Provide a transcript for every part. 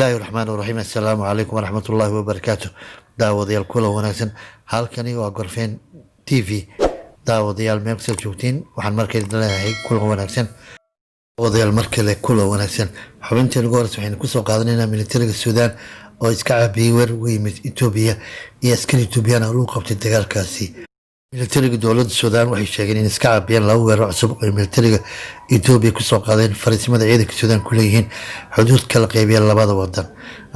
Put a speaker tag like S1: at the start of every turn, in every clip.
S1: bismillaahi raxmaani raxiim assalaamu calaykum waraxmatullaahi wabarakaatu. daawadayaal kula wanaagsan, halkani waa gorfeen t v. daawadayaal meel kasta joogtiin, waxaan markale leeyahay kula wanaagsan. daawadayaal markale kula wanaagsan, xubintii ugu horeysa waxaynu kusoo qaadanaynaa militariga suudaan oo iska caabiyey weer uga yimid etoobiya iyo askari etoobiyaan ah lagu qabtay dagaalkaasi. militariga dowladda suudaan waxay sheegeen in iska caabiyeen laba weerar cusub oo militariga etoobiya kusoo qaadeen fariisimada ciidanka suudaan ku leeyihiin xuduud kala qeybiya labada wadan.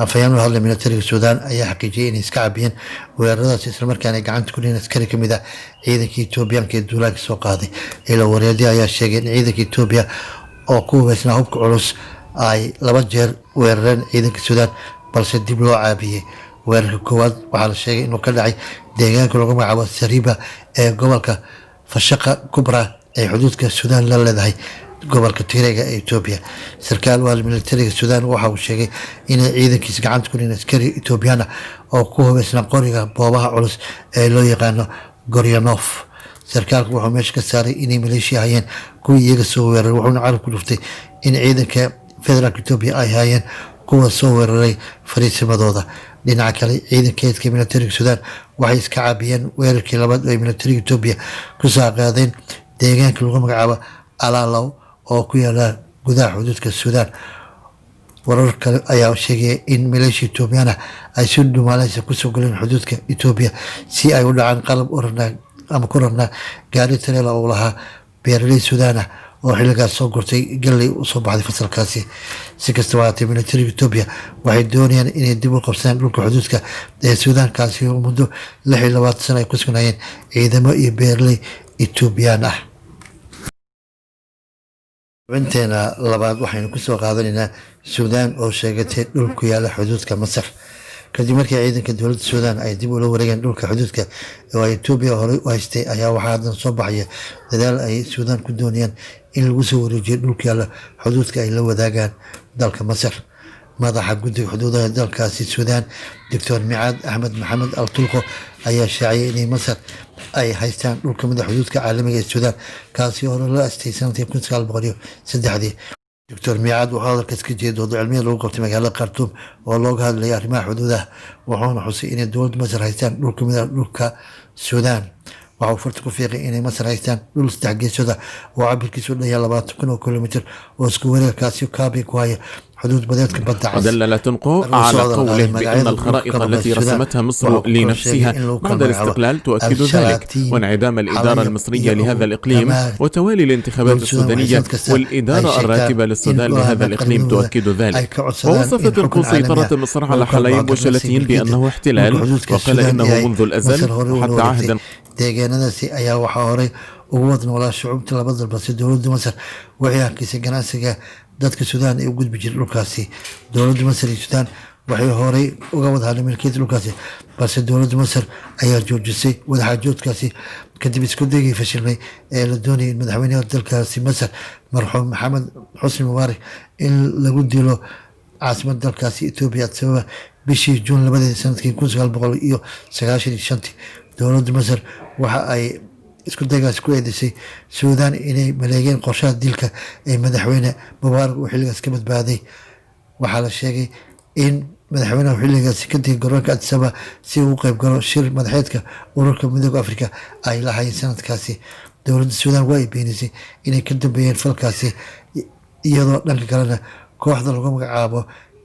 S1: afhayeen u hadlay militariga suudaan ayaa xaqiijiyey inay iska caabiyeen weeraradaas islamarkaana ay gacanta ku leeyihiin askari kamid ah ciidanka etoobiyaanka ee duulaanka soo qaaday. ilo wareedyo ayaa sheegay in ciidanka etoobiya oo ku hubeysnaa hubka culus ay laba jeer weerareen ciidanka suudaan balse dib loo caabiyey. weerarka koowaad waxaa la sheegay inuu ka dhacay deegaanka lagu magacaabo sariba ee gobolka fashaqa kubra ee xuduudka suudaan la leedahay gobolka tigreega ee etoobiya. sarkaal waal militariga suudaan waxa uu sheegay inay ciidankiisa gacanta ku leeyihiin askari etoobiyaan ah oo ku hubeysnaa qoriga boobaha culus ee loo yaqaano goryonof. sarkaalku wuxuu meesha ka saaray inay maleeshiya hayeen kuwii iyaga soo weeraray, wuxuuna carab ku dhuftay in ciidanka federaalk etoobiya ay hayeen kuwa soo weeraray fariisimadooda. dhinaca kale ciidanka eedka militariga suudaan waxay iska caabiyeen weerarkii labaad oo ay militariga etoobiya kusoo qaadeen deegaanka lagu magacaabo alaalow oo ku yaala gudaha xuduudka suudaan. warar kale ayaa sheegaya in maleeshiya etoobiyaana ay si dhumaaleysa kusoo galeen xuduudka etoobiya si ay u dhacaan qalab ku rarnaa gaari tareela uu lahaa beeraley suudaan ah oo xilligaas soo gurtay galley usoo baxday fasalkaasi. si kastaba haatee militariga etoobiya waxay doonayaan inay dib u qabsadaan dhulka xuduudka ee suudaankaasi oo muddo 26 sano ay ku sugnaayeen ciidamo iyo beeraley etoobiyaan ah. xubinteena labaad waxaynu kusoo qaadanaynaa suudaan oo sheegatay dhul ku yaala xuduudka masar. kadib markii ciidanka dowladda suudaan ay dib ula wareegeen dhulka xuduudka oo ay etoobiya horey u haystay ayaa waxaa haddan soo baxaya dadaal ay suudaan ku doonayaan in lagu soo wareejiyo dhulka yaala xuduudka ay la wadaagaan dalka masar. madaxa guddiga xuduudaha dalkaasi suudaan doctor micaad axmed maxamed al tulqo ayaa shaaciyay inay masar ay haystaan dhul kamid a xuduudka caalamiga ee suudaan kaasi hore la astay sanadkii 1903. doctor micaad wuxuu hadalkaas ka jeeda doodo cilmiya lagu qabtay magaalada khartuum oo looga hadlayay arrimaha xuduudaha, wuxuuna xusay inay dowladda masar haystaan dhul kamid a dhulka suudaan. waxa uu farta ku fiiqay inay masar haystaan dhul 3 geesood ah oo cabirkiisu dhaya 20,000 kilomitir oo isku wareegkaasi kaabi ku haya حدود بدأت كبدة.
S2: دل تنقو على قوله بأن الخرائط التي رسمتها مصر لنفسها بعد الاستقلال تؤكد ذلك، وانعدام الإدارة المصرية لهذا الإقليم وتوالي الانتخابات السودانية والإدارة الراتبة للسودان لهذا الإقليم تؤكد ذلك. ووصفت تنقو سيطرة مصر على حلايب وشلاتين بأنه احتلال، وقال إنه منذ الأزل وحتى عهد
S1: deegaanadaasi ayaa waxaa horey ugu wadan walaa shucuubta labada balse dowladda masar waxay hakisay ganacsiga dadka suudaan ee u gudbi jiray dhulkaasi. dowladda masar iyo suudaan waxay horey uga wada hadleen milkiyadda dhulkaasi balse dowladda masar ayaa joojisay wadaxaajoodkaasi kadib isku daygii fashilmay ee la doonayay in madaxweynaha dalkaasi masar marxuum maxamed xusni mubaarak in lagu dilo caasimada dalkaasi etoobiya sababa bishii juun 2 sanadkii 1995. dowladda masar waxa ay isku daygaas ku eedeysay suudaan inay maleegeen qorshaha dilka ee madaxweyne mubaarak uu xilligaas ka badbaaday. waxaa la sheegay in madaxweynaha xilligaasi ka tegay garoonka addis ababa si uu u qayb galo shir madaxeedka ururka midooda afrika ay lahaayeen sanadkaasi. dowladda suudaan waa ay beenisay inay ka dambeeyeen falkaasi, iyadoo dhanka kalena kooxda lagu magacaabo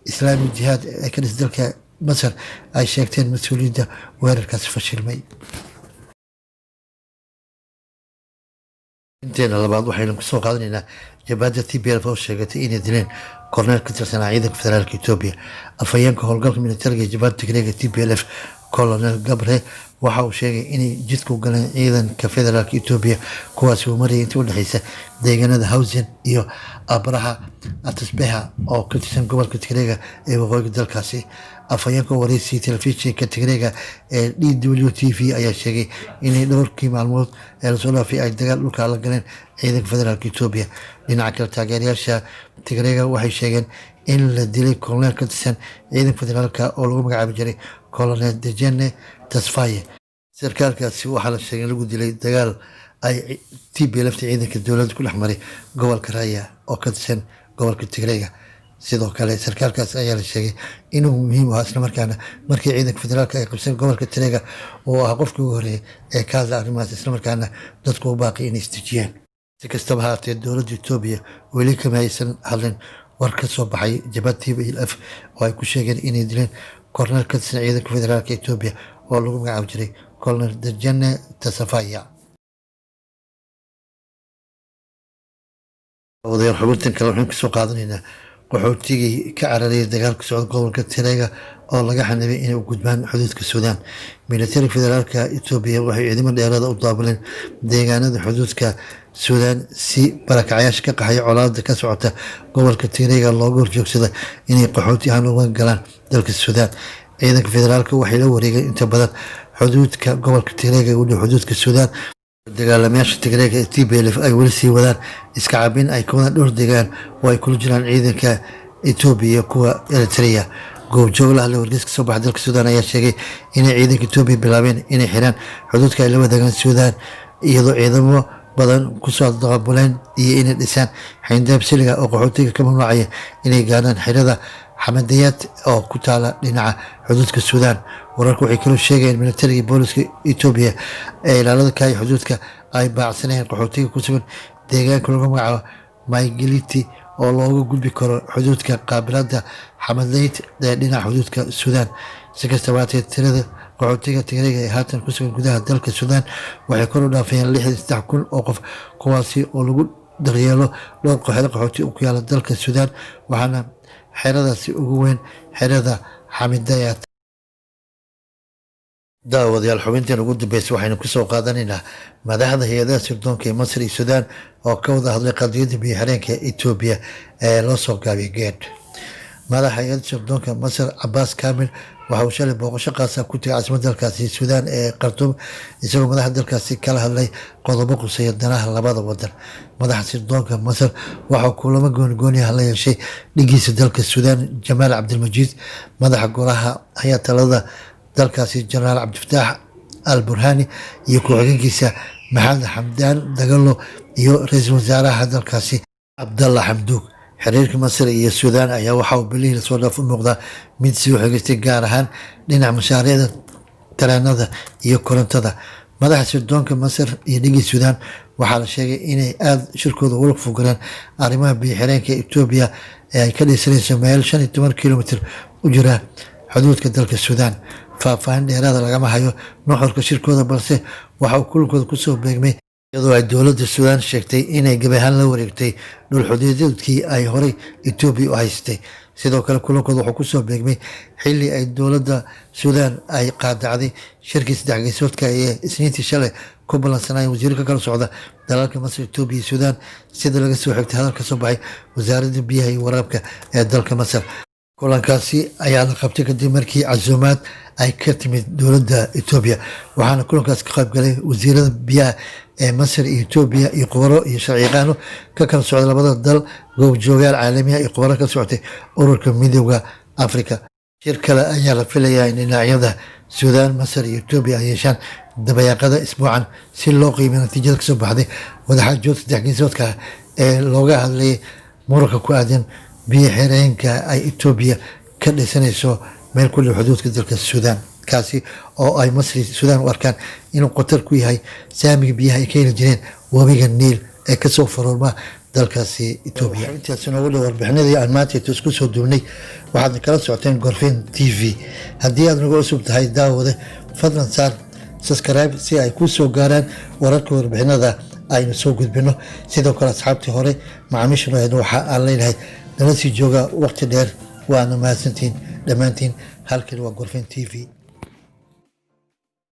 S1: islaami jihaad ee ka dhis dalka masar ay sheegteen mas-uuliyadda weerarkaasi fashilmay. inteena labaad waxaynu kusoo qaadanaynaa jabhadda TPLF oo sheegatay inay dileen korneel ka tirsanaa ciidanka federaalka etoobiya. afhayeenka howlgalka militariga ee jabhadda tigreega TPLF colonel gabre waxa uu sheegay inay jidka u galeen ciidanka federaalka etoobiya kuwaasi uu marayay intii u dhexeysa deegaanada hawsen iyo abraha atasbeha oo ka tirsan gobolka tigreega ee waqooyiga dalkaasi. afhayeenka wareysiga telefishinka tigreega ee DWTV ayaa sheegay inay dhowrkii maalmood ee lasoo dhaafay ay dagaal dhulka la galeen ciidanka federaalka etoobiya. dhinaca kale taageerayaasha tigreega waxay sheegeen in la dilay koloneel ka tirsan ciidanka federaalka oo lagu magacaabi jiray colonel dejene tasfaye. sarkaalkaasi waxaa la sheegay in lagu dilay dagaal ay TPLF ciidanka dowladda ku dhex maray gobolka raaya oo ka tirsan gobolka tigreega. sidoo kale sarkaalkaas ayaa la sheegay inuu muhiim u ahaa islamarkaana markii ciidanka federaalka ay qabseen gobolka Tigray oo ah qofkii ugu horeeyay ee ka hadla arrimahaas islamarkaana dadku u baaqi inay istijiyaan. Si kastaba ha ahaatee dowladda Itoobiya weli kama aysan hadlin war ka soo baxay jabhadda TPLF oo ay ku sheegeen inay dileen korneel ka tirsan ciidanka federaalka Itoobiya oo lagu magacaabo jiray Colonel Dejane Tasafaya. odayaal xubintan kale waxaan kasoo qaadanaynaa qaxootigii ka cararayay dagaalka socda gobolka Tigray oo laga xanibay inay u gudbaan xuduudka Suudaan. militariga federaalka Itoobiya waxay ciidamo dheeraad u daabuleen deegaanada xuduudka Suudaan si barakacayaasha ka qaxay colaadda ka socota gobolka Tigray looga horjoogsado inay qaxooti ahaan uga galaan dalka Suudaan. ciidanka federaalka waxay la wareegeen inta badan xuduudka gobolka Tigray u dhow xuduudka Suudaan. dagaalamayaasha Tigray ee TPLF ay weli sii wadaan iska cabin ay ka wadaan dhowr deegaan oo ay kula jiraan ciidanka Itoobiya kuwa Eritrea. goobjoog la hadlay wargeyska soo baxay dalka Suudaan ayaa sheegay inay ciidanka Itoobiya bilaabeen inay xiraan xuduudka ay la wadaagaan Suudaan iyadoo ciidamo badan kusoo daqabuleen iyo inay dhisaan xayndaab siliga oo qaxootiga ka mamnuucaya inay gaaraan xirada xamadiyaad oo ku taala dhinaca xuduudka Suudaan. wararku waxay kaloo sheegayeen militariga booliska Itoobiya ee ilaalada ka hay xuduudka ay baacsanayeen qaxootiga ku sugan deegaanka lagu magacaabo Maygiliti oo looga gudbi karo xuduudka qaabilada xamadiyaad ee dhinaca xuduudka Suudaan. si kastaba ha ahaatee tirada qaxootiga Tigray ee haatan ku sugan gudaha dalka Suudaan waxay kor u dhaafayeen 63,000 oo qof kuwaasi oo lagu daryeelo dhowr kooxood qaxooti ku yaala dalka Suudaan waxaana xeradaasi ugu weyn xerada xamadiyaad. daawadayaal xubintan ugu dambeysay waxaynu kusoo qaadanaynaa madaxda hay-adaha sirdoonka ee Masar iyo Suudaan oo ka wada hadlay qadiyadda biyo-xireenka Itoobiya ee loo soo gaabiyay GED. madaxa hay-adda sirdoonka Masar Abbas Kamil waxa uu shalay booqasho qaas ah ku tagay caasimadda dalkaasi Suudaan ee Khartoum isagoo madaxda dalkaasi kala hadlay qodobo quseeya danaha labada wadan. madaxa sirdoonka Masar waxa uu kulamo gooni ah la yeeshay dhigiisa dalka Suudaan Jamaal Cabdilmajiid, madaxa golaha ayaa talada dalkaasi Jenaraal Cabdifataax al-Burhani iyo ku-xigeenkiisa Maxamed Xamdaan Dagalo iyo ra'iisul wasaaraha dalkaasi Abdalla Xamduug. xiriirka Masar iyo Suudaan ayaa waxa uu bilihii lasoo dhaaf u muuqdaa mid sii xogeystay gaar ahaan dhinaca mashaariicda tareenada iyo korontada. madaxa sirdoonka Masar iyo dhigii Suudaan waxaa la sheegay inay aad shirkooda uga fogaadeen arrimaha biyo-xireenka Itoobiya ee ay ka dhisanayso meel 15 kilomitir u jira xuduudka dalka Suudaan. faahfaahin dheeraada lagama hayo nuxurka shirkooda balse waxa uu kulankooda kusoo beegmay iyadoo ay dowladda Suudaan sheegtay inay gabi ahaan la wareegtay dhul xuduudeedkii ay horey Itoobiya u haystay. sidoo kale kulankooda wuxuu kusoo beegmay xilli ay dowladda Suudaan ay qaadacday shirkii saddex geesoodka ee Isniintii shalay ku ballansanayeen wasiirka kala socda dalalka Masar, Itoobiya iyo Suudaan sida laga soo xigtay hadal ka soo baxay wasaaradda biyaha iyo waraabka ee dalka Masar. kulankaasi ayaa la qabtay kadib markii casuumaad ay ka timid dowladda Itoobiya waxaana kulankaas ka qayb galay wasiirada biyaha ee Masar iyo Itoobiya iyo khubaro iyo sharciyaqaano ka kala socda labada dal, goobjoogayaal caalamiya iyo khubaro ka socotay ururka midowda Afrika. shir kale ayaa la filayaa in dhinacyada Suudaan, Masar iyo Itoobiya ay yeeshaan dabayaaqada isbuucan si loo qiimeeyo natiijada kasoo baxday wadaxaajood saddex geesoodka ee looga hadlayay muranka ku aadan biyo-xireenka ay Itoobiya ka dhisanayso meel ku dhow xuduudka dalka Suudaan kaasi oo ay Masar iyo Suudaan u arkaan inuu qatar ku yahay saamiga biyaha ay ka heli jireen webiga Niil ee kasoo faroorma dalkaasi Itoobiya. intaas noogu dhow warbixinadii aan maanta isku soo duubnay waxaad kala socoteen Gorfeen TV. haddii aad nagu cusub tahay daawade fadlan saar subscribe si ay ku soo gaaraan wararka warbixinada aynu soo gudbino. sidoo kale asxaabtii hore macaamiishuna waxa aan leenahay nala sii jooga waqti dheer waana mahadsantiin dhammaantiin. halkan waa Gorfeen TV.